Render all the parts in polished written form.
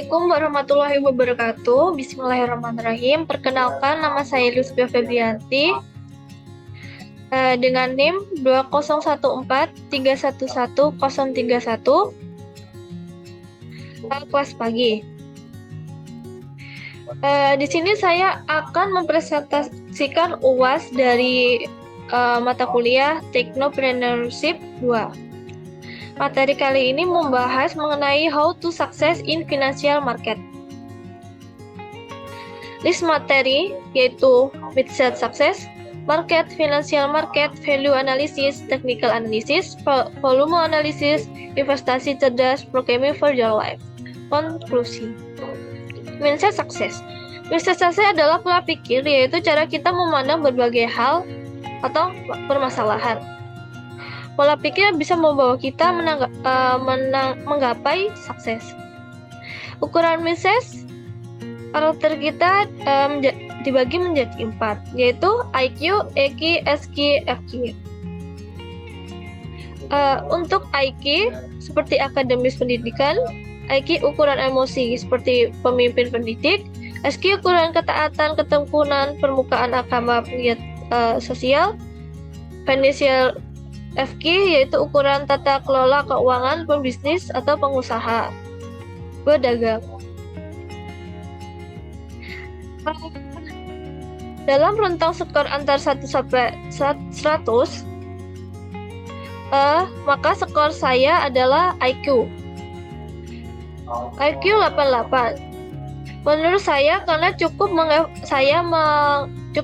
Assalamualaikum warahmatullahi wabarakatuh. Bismillahirrahmanirrahim. Perkenalkan, nama saya Lutfia Febrianti dengan NIM 20143111031 kelas pagi. Di sini saya akan mempresentasikan UAS dari mata kuliah Technopreneurship 2. Materi kali ini membahas mengenai how to success in financial market. List materi yaitu mindset success, market, financial market, value analysis, technical analysis, volume analysis, investasi cerdas, programming for your life. Konklusi. Mindset success. Mindset success adalah pola pikir, yaitu cara kita memandang berbagai hal atau permasalahan. Pola pikir bisa membawa kita menggapai sukses. Ukuran mindset karakter kita dibagi menjadi 4, yaitu IQ, EQ, SQ, FQ. Untuk IQ seperti akademis pendidikan, IQ ukuran emosi seperti pemimpin pendidik, SQ ukuran ketaatan, ketekunan, permukaan agama, penggiat sosial, financial FQ yaitu ukuran tata kelola keuangan pembisnis atau pengusaha, pedagang. Dalam rentang skor antar 1 sampai 100, maka skor saya adalah IQ 88. Menurut saya karena cukup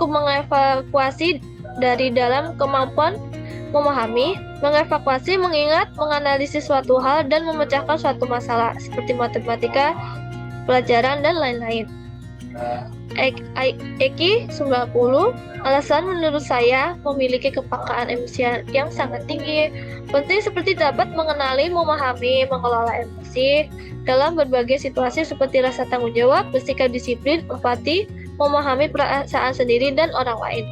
mengevakuasi dari dalam kemampuan memahami, mengevakuasi, mengingat, menganalisis suatu hal, dan memecahkan suatu masalah seperti matematika, pelajaran, dan lain-lain. EQ 90. Alasan menurut saya memiliki kepekaan emosi yang sangat tinggi, penting seperti dapat mengenali, memahami, mengelola emosi dalam berbagai situasi seperti rasa tanggung jawab, bersikap disiplin, empati, memahami perasaan sendiri dan orang lain.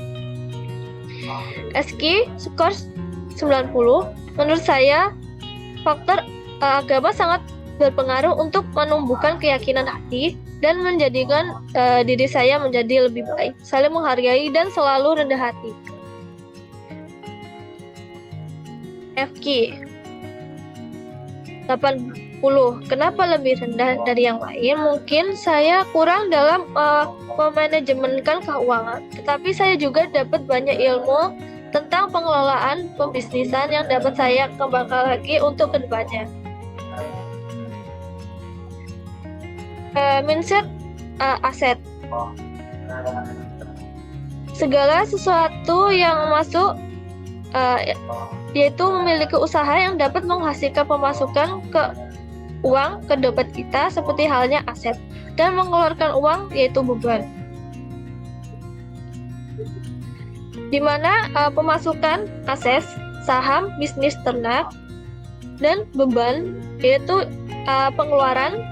SQ skor 90. Menurut saya faktor agama sangat berpengaruh untuk menumbuhkan keyakinan hati dan menjadikan diri saya menjadi lebih baik, saling menghargai dan selalu rendah hati. FQ 80. Kenapa lebih rendah dari yang lain? Mungkin saya kurang dalam memanajemenkan keuangan, tetapi saya juga dapat banyak ilmu tentang pengelolaan pembisnisan yang dapat saya kembangkan lagi untuk kedepannya. Mindset aset. Segala sesuatu yang masuk yaitu memiliki usaha yang dapat menghasilkan pemasukan uang ke dompet kita seperti halnya aset, dan mengeluarkan uang yaitu beban. Di mana pemasukan aset, saham, bisnis ternak, dan beban yaitu pengeluaran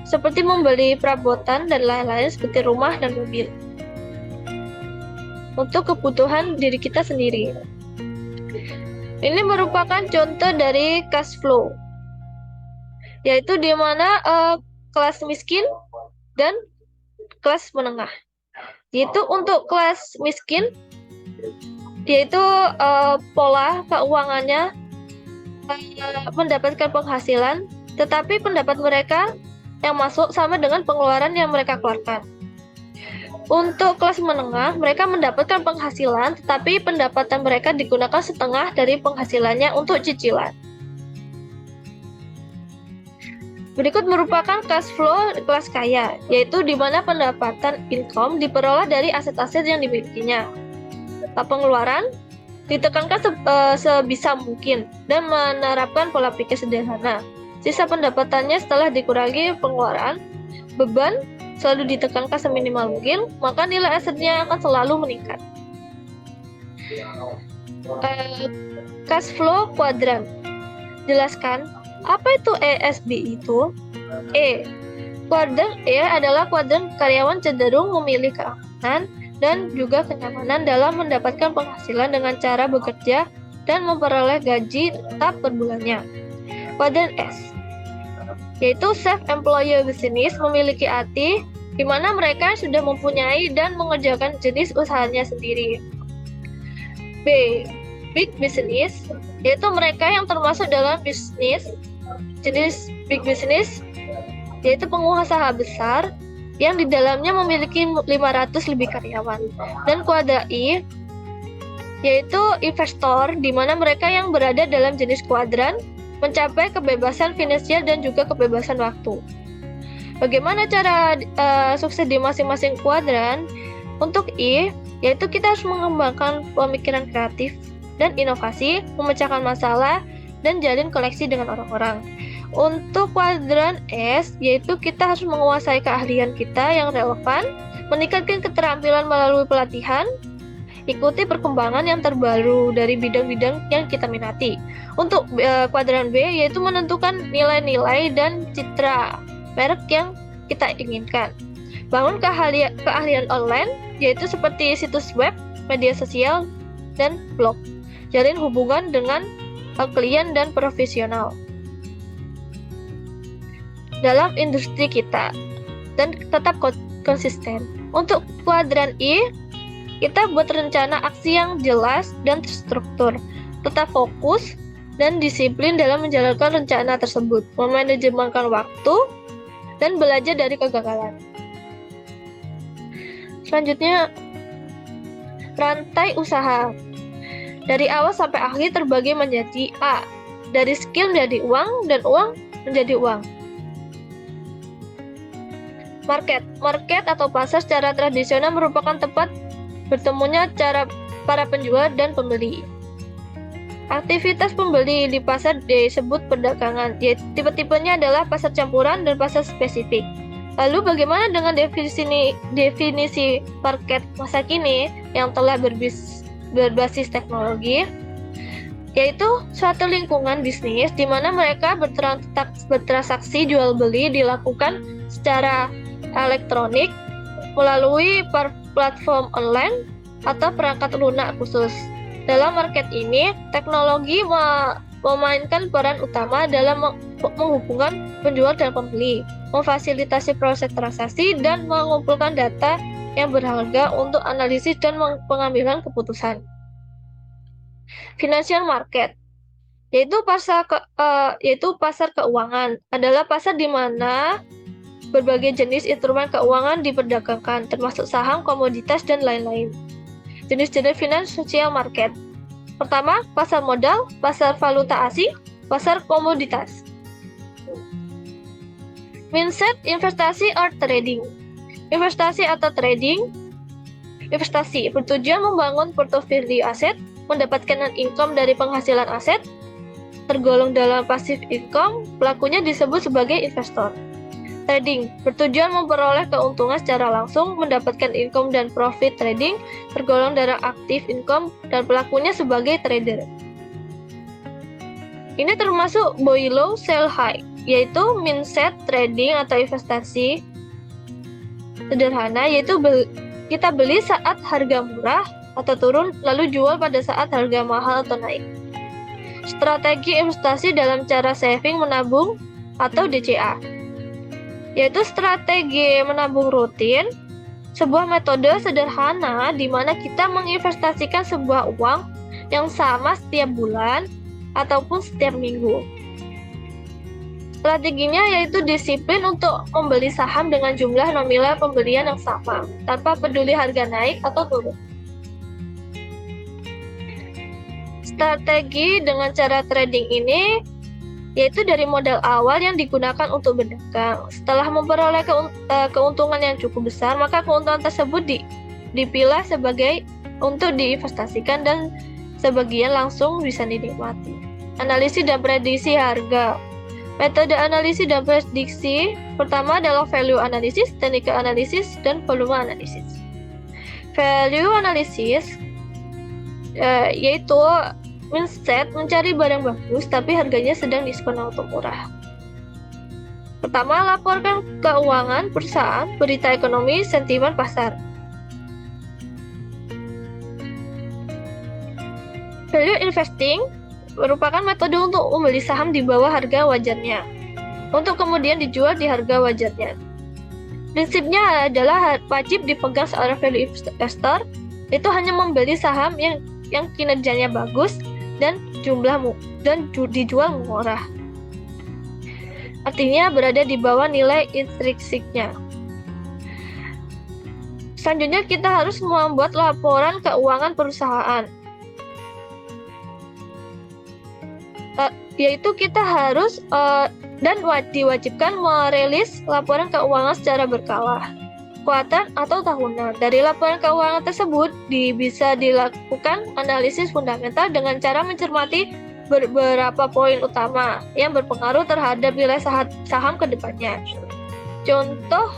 seperti membeli perabotan dan lain-lain seperti rumah dan mobil untuk kebutuhan diri kita sendiri. Ini merupakan contoh dari cash flow, yaitu di mana kelas miskin dan kelas menengah. Yaitu untuk kelas miskin, yaitu pola keuangannya mendapatkan penghasilan, tetapi pendapat mereka yang masuk sama dengan pengeluaran yang mereka keluarkan. Untuk kelas menengah, mereka mendapatkan penghasilan, tetapi pendapatan mereka digunakan setengah dari penghasilannya untuk cicilan. Berikut merupakan cash flow kelas kaya, yaitu di mana pendapatan income diperoleh dari aset-aset yang dimilikinya. Pengeluaran ditekankan sebisa mungkin dan menerapkan pola pikir sederhana. Sisa pendapatannya setelah dikurangi pengeluaran, beban selalu ditekankan seminimal mungkin, maka nilai asetnya akan selalu meningkat. Cash flow kuadran. Jelaskan, apa itu ESB itu? Kuadran E adalah kuadran karyawan cenderung memilih keamanan dan juga kenyamanan dalam mendapatkan penghasilan dengan cara bekerja dan memperoleh gaji tetap per bulannya. Kuadran S yaitu self-employer business, memiliki arti di mana mereka sudah mempunyai dan mengerjakan jenis usahanya sendiri. B. Big business, yaitu mereka yang termasuk dalam bisnis jenis big business, yaitu pengusaha besar yang di dalamnya memiliki 500 lebih karyawan. Dan kuadra I, yaitu investor, di mana mereka yang berada dalam jenis kuadran mencapai kebebasan finansial dan juga kebebasan waktu. Bagaimana cara sukses di masing-masing kuadran? Untuk I, yaitu kita harus mengembangkan pemikiran kreatif dan inovasi, memecahkan masalah, dan jalin koneksi dengan orang-orang. Untuk kuadran S, yaitu kita harus menguasai keahlian kita yang relevan, meningkatkan keterampilan melalui pelatihan, ikuti perkembangan yang terbaru dari bidang-bidang yang kita minati. Untuk kuadran B, yaitu menentukan nilai-nilai dan citra merek yang kita inginkan. Bangun keahlian online, yaitu seperti situs web, media sosial, dan blog. Jalin hubungan dengan klien dan profesional dalam industri kita, dan tetap konsisten. Untuk kuadran I, kita buat rencana aksi yang jelas dan terstruktur, tetap fokus dan disiplin dalam menjalankan rencana tersebut, memanajemenkan waktu, dan belajar dari kegagalan. Selanjutnya, rantai usaha. Dari awal sampai akhir terbagi menjadi A. Dari skill menjadi uang, dan uang menjadi uang. Market atau pasar secara tradisional merupakan tempat bertemunya cara para penjual dan pembeli. Aktivitas pembeli di pasar disebut perdagangan, yaitu tipe-tipenya adalah pasar campuran dan pasar spesifik. Lalu bagaimana dengan definisi market masa kini yang telah berbasis teknologi? Yaitu suatu lingkungan bisnis di mana mereka bertransaksi jual beli dilakukan secara elektronik melalui platform online atau perangkat lunak khusus. Dalam market ini, teknologi memainkan peran utama dalam menghubungkan penjual dan pembeli, memfasilitasi proses transaksi, dan mengumpulkan data yang berharga untuk analisis dan pengambilan keputusan. Financial market, yaitu pasar keuangan, adalah pasar di mana berbagai jenis instrumen keuangan diperdagangkan, termasuk saham, komoditas, dan lain-lain. Jenis-jenis financial market. Pertama, pasar modal, pasar valuta asing, pasar komoditas. Mindset investasi or trading. Investasi atau trading. Investasi bertujuan membangun portofolio aset, mendapatkan income dari penghasilan aset, tergolong dalam passive income, pelakunya disebut sebagai investor. Trading bertujuan memperoleh keuntungan secara langsung, mendapatkan income dan profit trading, tergolong dalam active income, dan pelakunya sebagai trader. Ini termasuk buy low, sell high, yaitu mindset trading atau investasi sederhana, yaitu kita beli saat harga murah atau turun, lalu jual pada saat harga mahal atau naik. Strategi investasi dalam cara saving, menabung, atau DCA, yaitu strategi menabung rutin, sebuah metode sederhana di mana kita menginvestasikan sebuah uang yang sama setiap bulan ataupun setiap minggu. Strateginya yaitu disiplin untuk membeli saham dengan jumlah nominal pembelian yang sama, tanpa peduli harga naik atau turun. Strategi dengan cara trading ini yaitu dari modal awal yang digunakan untuk berdagang. Setelah memperoleh keuntungan yang cukup besar, maka keuntungan tersebut dipilah sebagai untuk diinvestasikan dan sebagian langsung bisa dinikmati. Analisis dan prediksi harga. Metode analisis dan prediksi pertama adalah value analysis, technical analysis, dan volume analysis. Value analysis yaitu mindset mencari barang bagus tapi harganya sedang diskon atau murah. Pertama, laporkan keuangan perusahaan, berita ekonomi, sentimen pasar. Value investing merupakan metode untuk membeli saham di bawah harga wajarnya. untuk kemudian dijual di harga wajarnya. Prinsipnya adalah wajib dipegang seorang value investor, itu hanya membeli saham yang kinerjanya bagus dan dijual murah. Artinya berada di bawah nilai intrinsiknya. Selanjutnya kita harus membuat laporan keuangan perusahaan. Yaitu kita harus dan diwajibkan merilis laporan keuangan secara berkala, kuartal atau tahunan. Dari laporan keuangan tersebut bisa dilakukan analisis fundamental dengan cara mencermati beberapa poin utama yang berpengaruh terhadap nilai saham ke depannya. Contoh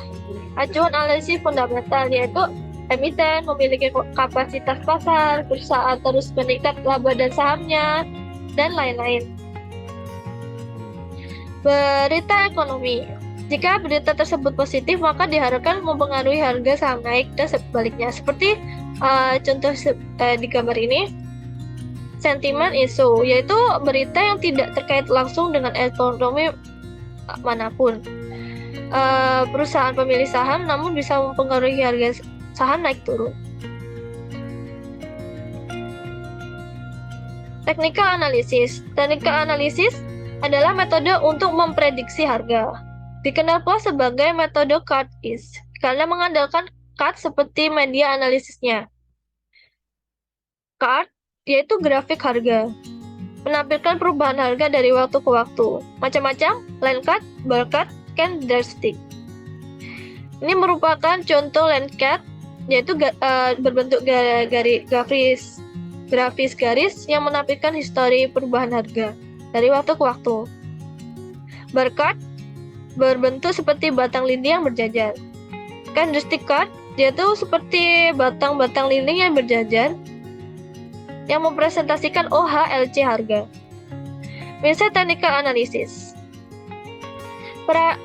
acuan analisis fundamental yaitu emiten memiliki kapasitas pasar, perusahaan terus meningkat laba dan sahamnya, dan lain-lain. Berita ekonomi. Jika berita tersebut positif, maka diharapkan mempengaruhi harga saham naik dan sebaliknya. Seperti contoh di gambar ini, sentimen isu, yaitu berita yang tidak terkait langsung dengan ekonomi manapun. Perusahaan pemilik saham namun bisa mempengaruhi harga saham naik turun. Technical analysis. Technical analysis adalah metode untuk memprediksi harga. Dikenal pula sebagai metode chart-is karena mengandalkan chart seperti media analisisnya. Chart yaitu grafik harga, menampilkan perubahan harga dari waktu ke waktu. Macam-macam, line chart, bar chart, candlestick. Ini merupakan contoh line chart, yaitu berbentuk grafis garis yang menampilkan histori perubahan harga dari waktu ke waktu. Bar chart berbentuk seperti batang linding yang berjajar. Candlestick chart yaitu seperti batang-batang linding yang berjajar yang mempresentasikan OHLC harga. Misal technical analysis.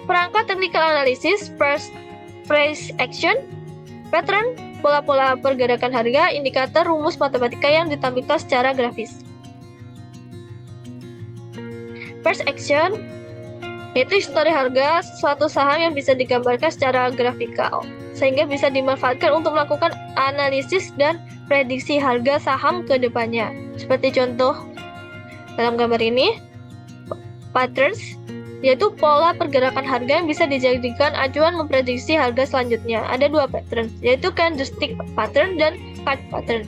Perangkat technical analysis, price action, pattern, pola-pola pergerakan harga, indikator, rumus matematika yang ditampilkan secara grafis. Price action yaitu histori harga suatu saham yang bisa digambarkan secara grafikal, sehingga bisa dimanfaatkan untuk melakukan analisis dan prediksi harga saham ke depannya. Seperti contoh dalam gambar ini, patterns yaitu pola pergerakan harga yang bisa dijadikan acuan memprediksi harga selanjutnya. Ada dua pattern, yaitu candlestick pattern dan chart pattern.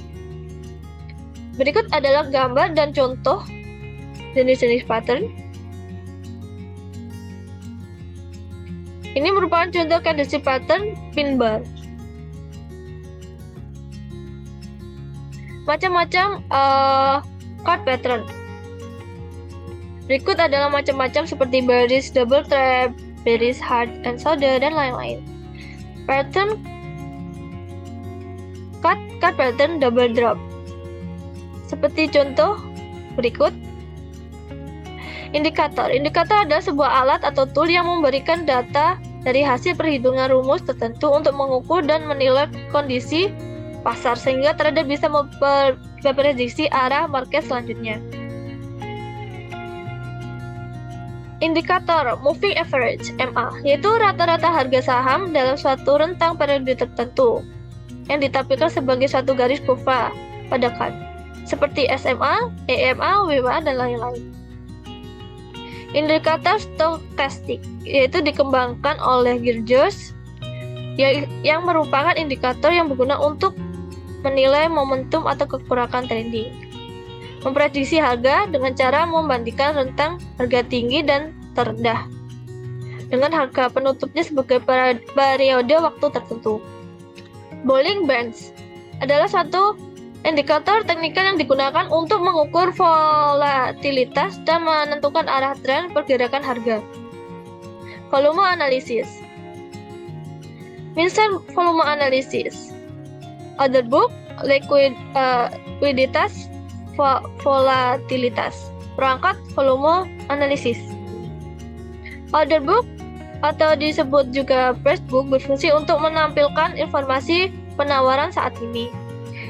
Berikut adalah gambar dan contoh jenis-jenis pattern. Ini merupakan contoh candlestick pattern pin bar. Macam-macam chart pattern. Berikut adalah macam-macam seperti bearish double trap, bearish hard and shoulder, dan lain-lain. Pattern chart pattern double drop. Seperti contoh berikut. Indikator. Indikator adalah sebuah alat atau tool yang memberikan data dari hasil perhitungan rumus tertentu untuk mengukur dan menilai kondisi pasar sehingga trader bisa memprediksi arah market selanjutnya. Indikator moving average (MA) yaitu rata-rata harga saham dalam suatu rentang periode tertentu yang ditampilkan sebagai suatu garis kurva pada chart seperti SMA, EMA, WMA, dan lain-lain. Indikator stokastik yaitu dikembangkan oleh Georges yang merupakan indikator yang berguna untuk menilai momentum atau kekurangan trading. Memprediksi harga dengan cara membandingkan rentang harga tinggi dan terendah dengan harga penutupnya sebagai periode waktu tertentu. Bollinger Bands adalah satu indikator teknikal yang digunakan untuk mengukur volatilitas dan menentukan arah tren pergerakan harga. Volume analisis. Misal volume analisis. Order book, likuiditas, volatilitas. Perangkat volume analisis. Order book atau disebut juga price book berfungsi untuk menampilkan informasi penawaran saat ini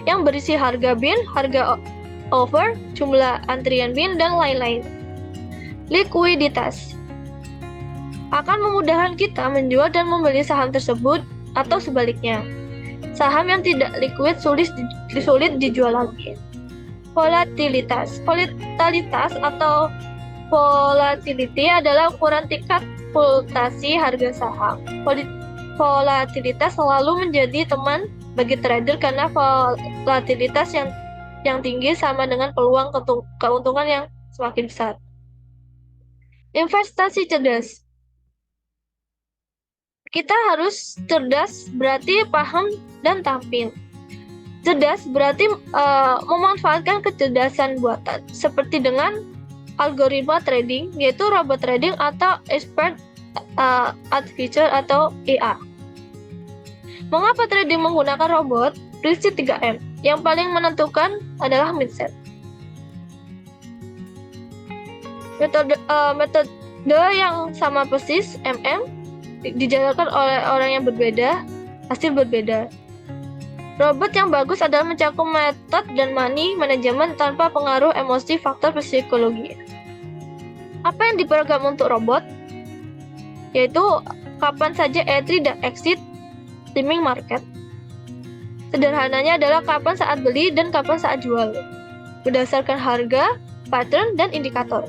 yang berisi harga bin, harga offer, jumlah antrian bin, dan lain-lain. Likuiditas. akan memudahkan kita menjual dan membeli saham tersebut atau sebaliknya. Saham yang tidak liquid sulit dijual lagi. Volatilitas. Volatilitas atau volatility adalah ukuran tingkat fluktuasi harga saham. Volatilitas selalu menjadi teman bagi trader karena volatilitas yang tinggi sama dengan peluang keuntungan yang semakin besar. Investasi cerdas. Kita harus cerdas berarti paham dan tampil. Cerdas berarti memanfaatkan kecerdasan buatan seperti dengan algoritma trading, yaitu robot trading atau expert artificial atau AI. Mengapa trading menggunakan robot? Prinsip 3M. Yang paling menentukan adalah mindset. Metode yang sama persis, MM, dijalankan oleh orang yang berbeda, hasil berbeda. Robot yang bagus adalah mencakup metode dan money manajemen tanpa pengaruh emosi faktor psikologi. Apa yang diprogram untuk robot? Yaitu kapan saja entry dan exit timing market. Sederhananya adalah kapan saat beli dan kapan saat jual, berdasarkan harga, pattern, dan indikator.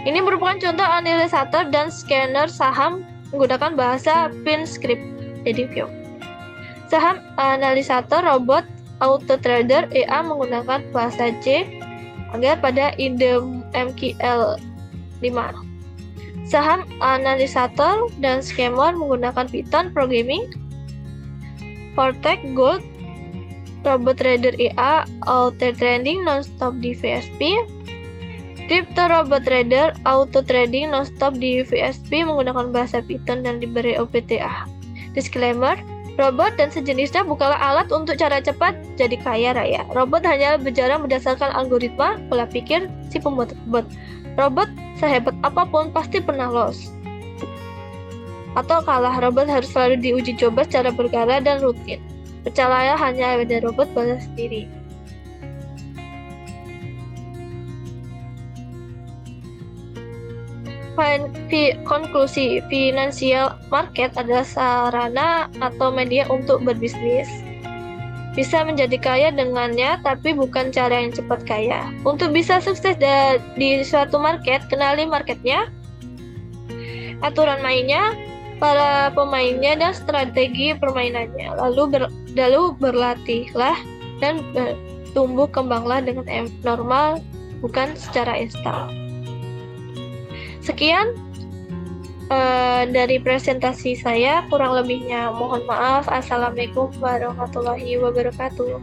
Ini merupakan contoh analisator dan scanner saham menggunakan bahasa PinScript. Jadi view. Saham analisator robot auto trader EA menggunakan bahasa C agar pada IDEM MQL 5. Saham analisator dan scammer menggunakan Python programming. Vortex Gold robot trader EA auto trading nonstop di VSP. Crypto robot trader auto trading nonstop di VSP menggunakan bahasa Python dan diberi OPTA. Disclaimer, robot dan sejenisnya bukanlah alat untuk cara cepat jadi kaya raya. Robot hanya berjalan berdasarkan algoritma, pola pikir si pembuat robot. Robot sehebat apapun pasti pernah loss atau kalah. Robot harus selalu diuji coba secara berkala dan rutin. Percayalah, hanya ada robot balas sendiri. Konklusi, financial market adalah sarana atau media untuk berbisnis. Bisa menjadi kaya dengannya, tapi bukan cara yang cepat kaya. Untuk bisa sukses di suatu market, kenali marketnya, aturan mainnya, para pemainnya, dan strategi permainannya. Lalu berlatihlah dan tumbuh kembanglah dengan normal, bukan secara instan. Sekian dari presentasi saya, kurang lebihnya mohon maaf. Assalamualaikum warahmatullahi wabarakatuh.